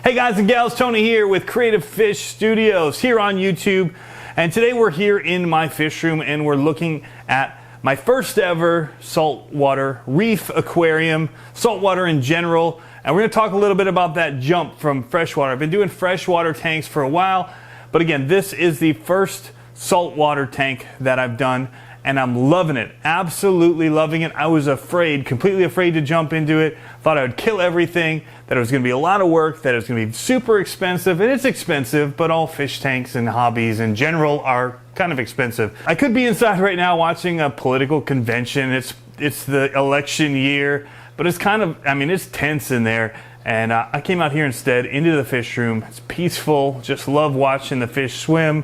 Hey guys and gals, Tony here with Creative Fish Studios here on YouTube. And today we're here in my fish room and we're looking at my first ever saltwater reef aquarium, saltwater in general. And we're gonna talk a little bit about that jump from freshwater. I've been doing freshwater tanks for a while, but again, this is the first saltwater tank that I've done and I'm loving it, absolutely loving it. I was afraid, completely afraid to jump into it. Thought I would kill everything, that it was gonna be a lot of work, that it was gonna be super expensive, and it's expensive, but all fish tanks and hobbies in general are kind of expensive. I could be inside right now watching a political convention. It's the election year, but it's kind of, I mean, it's tense in there. And I came out here instead into the fish room. It's peaceful, just love watching the fish swim.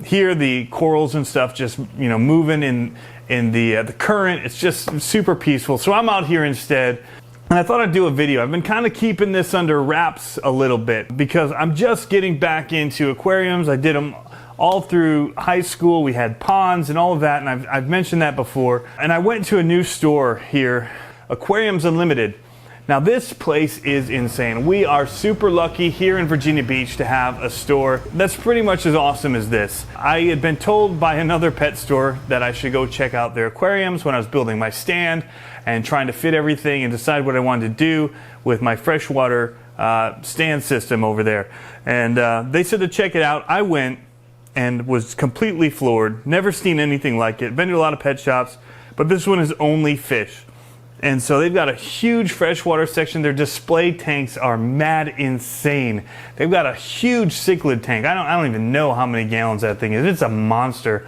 Here the corals and stuff just, you know, moving in the current. It's just super peaceful. So I'm out here instead. And I thought I'd do a video. I've been kind of keeping this under wraps a little bit because I'm just getting back into aquariums. I did them all through high school. We had ponds and all of that, and I've mentioned that before. And I went to a new store here, Aquariums Unlimited. Now this place is insane. We are super lucky here in Virginia Beach to have a store that's pretty much as awesome as this. I had been told by another pet store that I should go check out their aquariums when I was building my stand and trying to fit everything and decide what I wanted to do with my freshwater stand system over there. And they said to check it out. I went and was completely floored. Never seen anything like it. Been to a lot of pet shops, but this one is only fish. And so they've got a huge freshwater section. Their display tanks are mad insane. They've got a huge cichlid tank. I don't even know how many gallons that thing is. It's a monster.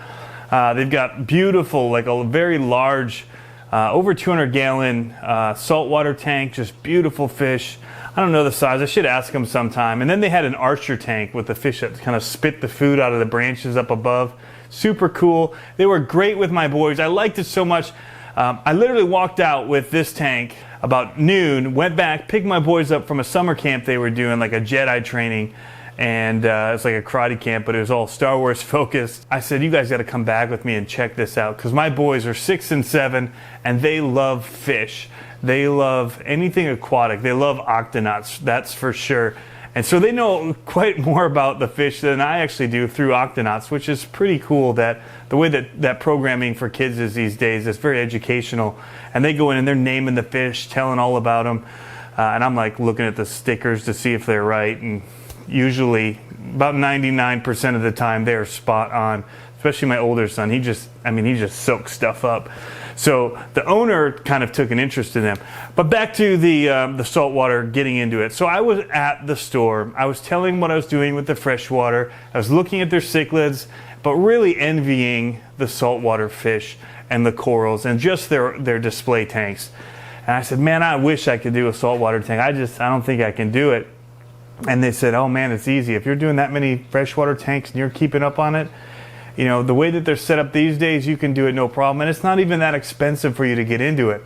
They've got beautiful, like a very large, over 200 gallon saltwater tank, just beautiful fish. I don't know the size. I should ask them sometime. And then they had an archer tank with the fish that kind of spit the food out of the branches up above. Super cool. They were great with my boys. I liked it so much. I literally walked out with this tank about noon, went back, picked my boys up from a summer camp they were doing, like a Jedi training, and it's like a karate camp, but it was all Star Wars focused. I said, you guys got to come back with me and check this out, because my boys are 6 and 7, and they love fish. They love anything aquatic. They love octonauts, that's for sure. And so they know quite more about the fish than I actually do through octonauts, which is pretty cool. That the way that programming for kids is these days, it's very educational. And they go in and they're naming the fish, telling all about them. And I'm like looking at the stickers to see if they're right. And usually about 99% of the time they're spot on. Especially my older son, he just soaks stuff up. So the owner kind of took an interest in them. But back to the saltwater, getting into it. So I was at the store. I was telling what I was doing with the freshwater. I was looking at their cichlids, but really envying the saltwater fish and the corals and just their display tanks. And I said, man, I wish I could do a saltwater tank. I don't think I can do it. And they said, oh man, it's easy. If you're doing that many freshwater tanks and you're keeping up on it, you know, the way that they're set up these days, you can do it no problem. And it's not even that expensive for you to get into it.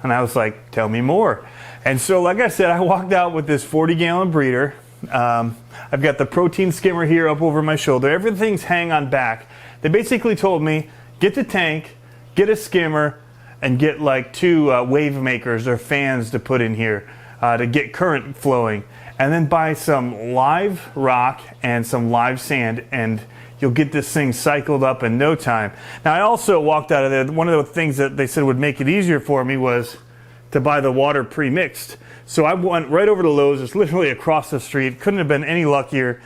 And I was like, tell me more. And so, like I said, I walked out with this 40-gallon breeder. I've got the protein skimmer here up over my shoulder. Everything's hang on back. They basically told me, get the tank, get a skimmer, and get like 2 wave makers or fans to put in here to get current flowing. And then buy some live rock and some live sand, and you'll get this thing cycled up in no time. Now I also walked out of there, one of the things that they said would make it easier for me was to buy the water pre-mixed. So I went right over to Lowe's, it's literally across the street, couldn't have been any luckier.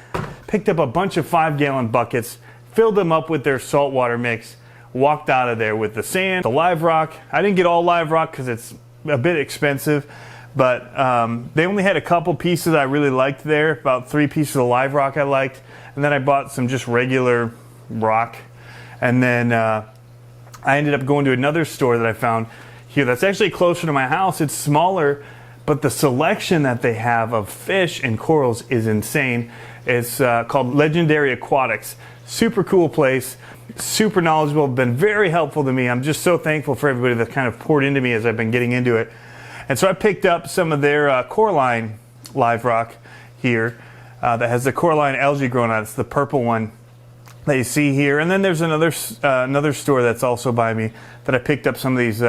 Picked up a bunch of 5-gallon buckets, filled them up with their saltwater mix, walked out of there with the sand, the live rock. I didn't get all live rock because it's a bit expensive, but they only had a couple pieces I really liked there, about 3 pieces of live rock I liked. And then I bought some just regular rock. And then I ended up going to another store that I found here that's actually closer to my house. It's smaller, but the selection that they have of fish and corals is insane. It's called Legendary Aquatics. Super cool place, super knowledgeable, been very helpful to me. I'm just so thankful for everybody that kind of poured into me as I've been getting into it. And so I picked up some of their Coraline live rock here. That has the coralline algae growing on it. It's the purple one that you see here. And then there's another store that's also by me that I picked up some of these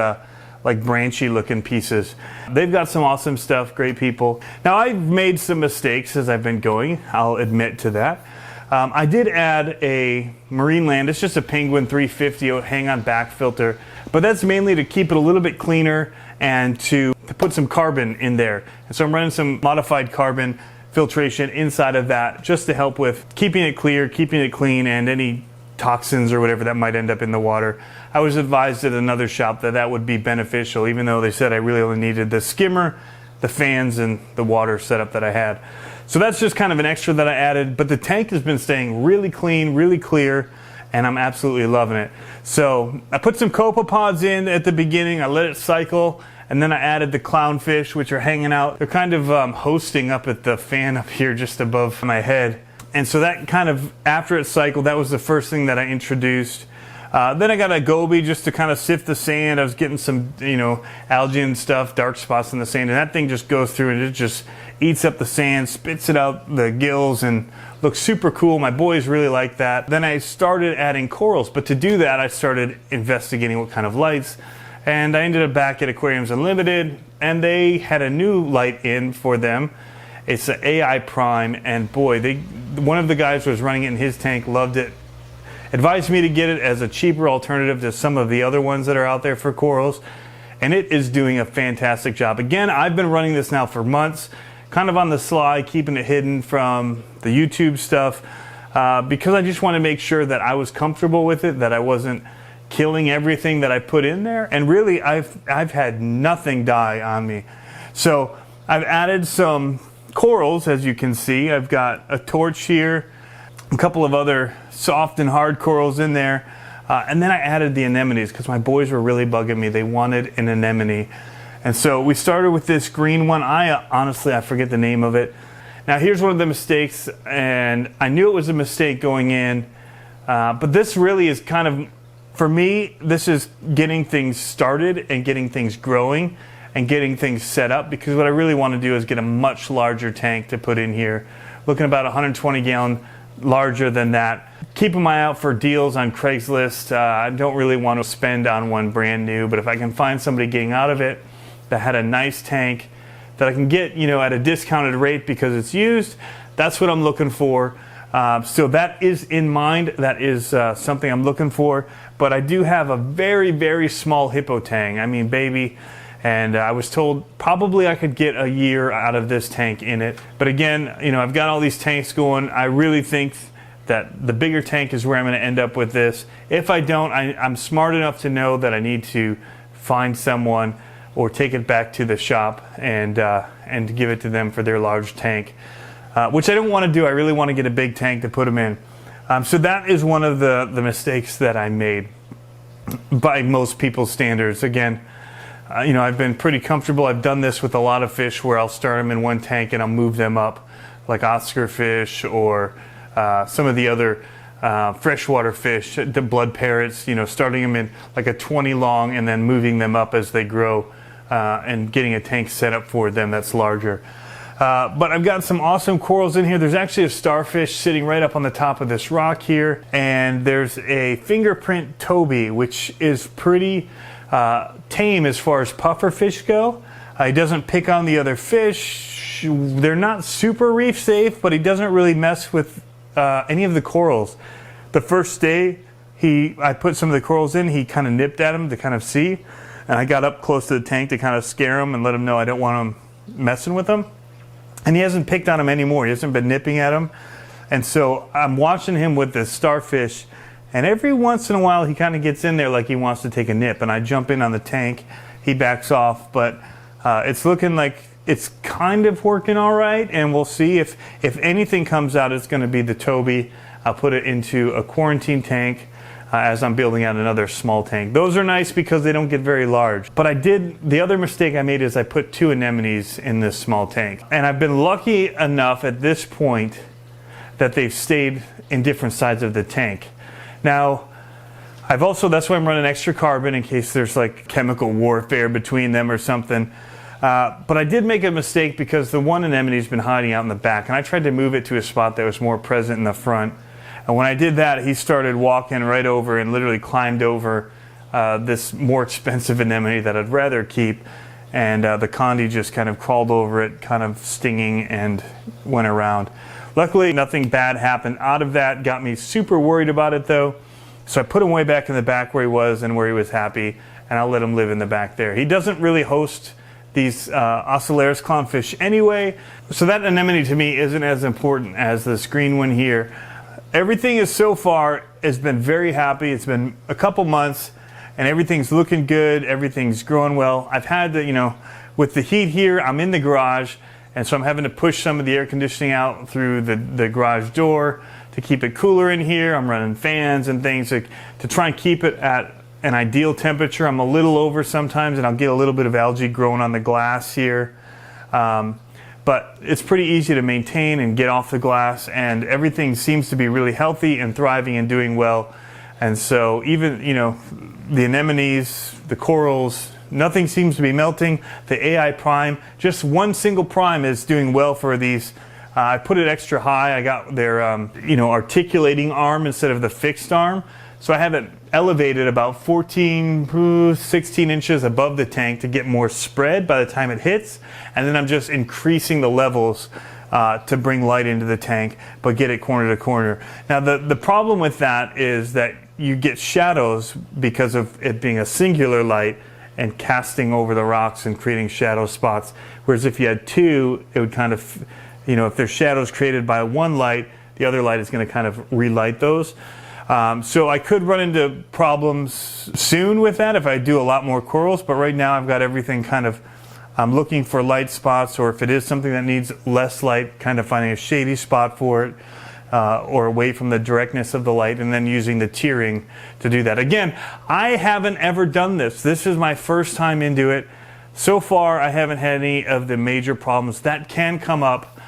like branchy looking pieces. They've got some awesome stuff, great people. Now I've made some mistakes as I've been going, I'll admit to that. I did add a Marine Land, it's just a Penguin 350 hang-on back filter, but that's mainly to keep it a little bit cleaner and to put some carbon in there. And so I'm running some modified carbon filtration inside of that just to help with keeping it clear, keeping it clean, and any toxins or whatever that might end up in the water. I was advised at another shop that that would be beneficial, even though they said I really only needed the skimmer, the fans, and the water setup that I had. So that's just kind of an extra that I added, but the tank has been staying really clean, really clear, and I'm absolutely loving it. So I put some copepods in at the beginning, I let it cycle, and then I added the clownfish, which are hanging out. They're kind of hosting up at the fan up here just above my head. And so that kind of, after it cycled, that was the first thing that I introduced. Then I got a goby just to kind of sift the sand. I was getting some, algae and stuff, dark spots in the sand, and that thing just goes through and it just eats up the sand, spits it out the gills, and looks super cool. My boys really like that. Then I started adding corals, but to do that, I started investigating what kind of lights, and I ended up back at Aquariums Unlimited, and they had a new light in for them. It's an AI Prime, and boy, one of the guys who was running it in his tank loved it. Advised me to get it as a cheaper alternative to some of the other ones that are out there for corals, and it is doing a fantastic job. Again, I've been running this now for months, kind of on the sly, keeping it hidden from the YouTube stuff, because I just want to make sure that I was comfortable with it, that I wasn't killing everything that I put in there, and really I've had nothing die on me. So I've added some corals, as you can see. I've got a torch here, a couple of other soft and hard corals in there, and then I added the anemones because my boys were really bugging me. They wanted an anemone, and so we started with this green one. Honestly, I forget the name of it. Now here's one of the mistakes, and I knew it was a mistake going in, but this really is kind of, for me, this is getting things started and getting things growing and getting things set up, because what I really want to do is get a much larger tank to put in here, looking about 120 gallon, larger than that. Keeping my eye out for deals on Craigslist. I don't really want to spend on one brand new, but if I can find somebody getting out of it that had a nice tank that I can get, at a discounted rate because it's used, that's what I'm looking for. So that is in mind. That is something I'm looking for. But I do have a very, very small hippo tank. I mean, baby. And I was told probably I could get a year out of this tank in it. But again, I've got all these tanks going. I really think that the bigger tank is where I'm going to end up with this. If I don't, I'm smart enough to know that I need to find someone or take it back to the shop and give it to them for their large tank, which I don't want to do. I really want to get a big tank to put them in. So that is one of the mistakes that I made by most people's standards. Again, I've been pretty comfortable. I've done this with a lot of fish where I'll start them in one tank and I'll move them up, like Oscar fish or some of the other freshwater fish, the blood parrots, starting them in like a 20 long and then moving them up as they grow and getting a tank set up for them that's larger. But I've got some awesome corals in here. There's actually a starfish sitting right up on the top of this rock here, and there's a fingerprint Toby, which is pretty tame as far as puffer fish go. He doesn't pick on the other fish. They're not super reef safe, but he doesn't really mess with any of the corals. The first day I put some of the corals in, he kind of nipped at them to kind of see, and I got up close to the tank to kind of scare him and let him know I don't want him messing with them. And he hasn't picked on him anymore. He hasn't been nipping at him. And so I'm watching him with this starfish, and every once in a while he kind of gets in there like he wants to take a nip, and I jump in on the tank. He backs off, but it's looking like it's kind of working all right, and we'll see. If anything comes out, it's going to be the Toby. I'll put it into a quarantine tank as I'm building out another small tank. Those are nice because they don't get very large. But the other mistake I made is I put 2 anemones in this small tank. And I've been lucky enough at this point that they've stayed in different sides of the tank. Now, that's why I'm running extra carbon in case there's like chemical warfare between them or something. But I did make a mistake because the one anemone's been hiding out in the back, and I tried to move it to a spot that was more present in the front. And when I did that, he started walking right over and literally climbed over this more expensive anemone that I'd rather keep, and the condi just kind of crawled over it, kind of stinging, and went around. Luckily, nothing bad happened out of that. Got me super worried about it though, so I put him way back in the back where he was and where he was happy, and I'll let him live in the back there. He doesn't really host these Ocellaris clownfish anyway, so that anemone to me isn't as important as this green one here. Everything is so far has been very happy. It's been a couple months and everything's looking good, everything's growing well. I've had the, you know, with the heat here, I'm in the garage, and so I'm having to push some of the air conditioning out through the garage door to keep it cooler in here. I'm running fans and things to try and keep it at an ideal temperature. I'm a little over sometimes, and I'll get a little bit of algae growing on the glass here. But it's pretty easy to maintain and get off the glass, and everything seems to be really healthy and thriving and doing well. And so even, you know, the anemones, the corals, nothing seems to be melting. The AI prime, just one single prime is doing well for these. I put it extra high. I got their, you know, articulating arm instead of the fixed arm. So I have it elevated about 14, 16 inches above the tank to get more spread by the time it hits. And then I'm just increasing the levels to bring light into the tank, but get it corner to corner. Now the problem with that is that you get shadows because of it being a singular light and casting over the rocks and creating shadow spots. Whereas if you had two, it would kind of, you know, if there's shadows created by one light, the other light is going to kind of relight those. So I could run into problems soon with that if I do a lot more corals, but right now I've got everything kind of, I'm looking for light spots, or if it is something that needs less light, kind of finding a shady spot for it, or away from the directness of the light, and then using the tiering to do that. Again, I haven't ever done this. This is my first time into it. So far, I haven't had any of the major problems. That can come up.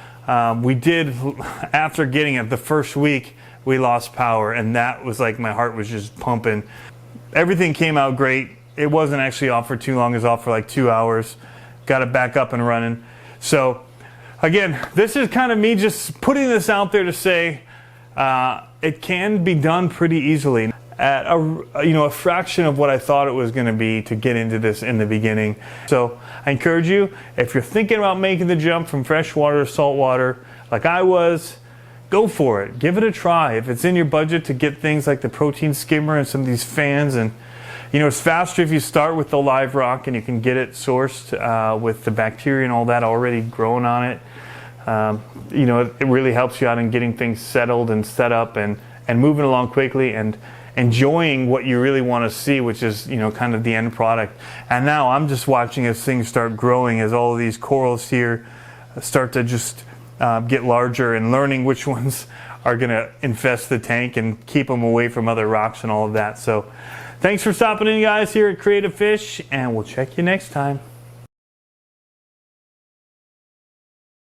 We did, after getting it the first week, we lost power, and that was like my heart was just pumping. Everything came out great. It wasn't actually off for too long. It was off for like 2 hours. Got it back up and running. So again, this is kind of me just putting this out there to say it can be done pretty easily at a fraction of what I thought it was going to be to get into this in the beginning. So I encourage you, if you're thinking about making the jump from freshwater to saltwater like I was, go for it. Give it a try. If it's in your budget to get things like the protein skimmer and some of these fans, and you know, it's faster if you start with the live rock and you can get it sourced with the bacteria and all that already growing on it. You know, it really helps you out in getting things settled and set up and moving along quickly and enjoying what you really want to see, which is, you know, kind of the end product. And now I'm just watching as things start growing, as all of these corals here start to just get larger, and learning which ones are going to infest the tank and keep them away from other rocks and all of that. So thanks for stopping in, guys, here at Creative Fish, and we'll check you next time.